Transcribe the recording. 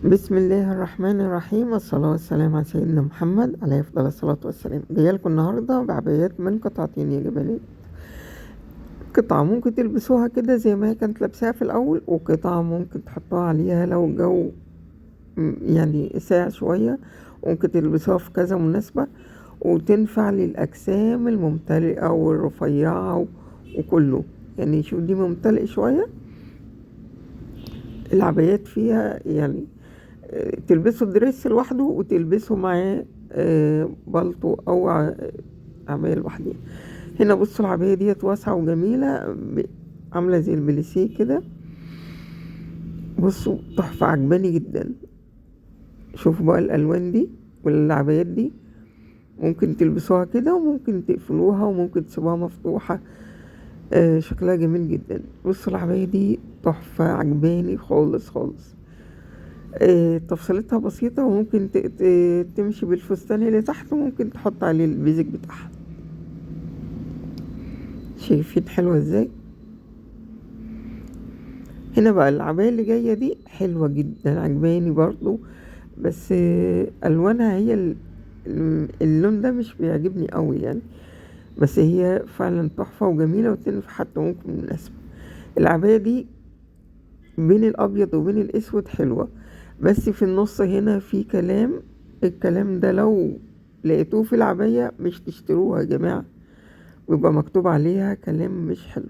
بسم الله الرحمن الرحيم، والصلاة والسلام على سيدنا محمد عليه أفضل الصلاة والسلام. جايلكم النهاردة بعبايات من قطعتين يا جبلين. قطعة ممكن تلبسوها كده زي ما هي كانت لابساها في الأول، وقطعة ممكن تحطوها عليها لو الجو يعني ساقع شوية، وممكن تلبسوها في كذا مناسبة، وتنفع للأجسام الممتلئة والرفيعة وكله. يعني شوف دي ممتلئ شوية، العبايات فيها يعني تلبسوا دريس لوحده وتلبسوا معاه بلطو او عباية لوحدها. هنا بصوا العباية ديت واسعة وجميلة، عاملة زي البليسيه كده. بصوا تحفة، عجباني جدا. شوفوا بقى الالوان دي والعبايات دي، ممكن تلبسوها كده وممكن تقفلوها وممكن تسيبوها مفتوحة. شكلها جميل جدا. بصوا العباية دي تحفة، عجباني خالص خالص. تفصيلتها بسيطة، وممكن تمشي بالفستان اللي تحت، وممكن تحط عليه البيزك بتاعها. شايفين حلوة ازاي؟ هنا بقى العباية اللي جاية دي حلوة جدا، عجباني برضو، بس ألوانها هي اللون ده مش بيعجبني قوي يعني. بس هي فعلا تحفة وجميلة، وتنفع حتى ممكن مناسبة. العباية دي بين الأبيض وبين الأسود حلوة، بس في النص هنا في كلام. الكلام ده لو لقيتوه في العباية مش تشتروها يا جماعة، ويبقى مكتوب عليها كلام مش حلو.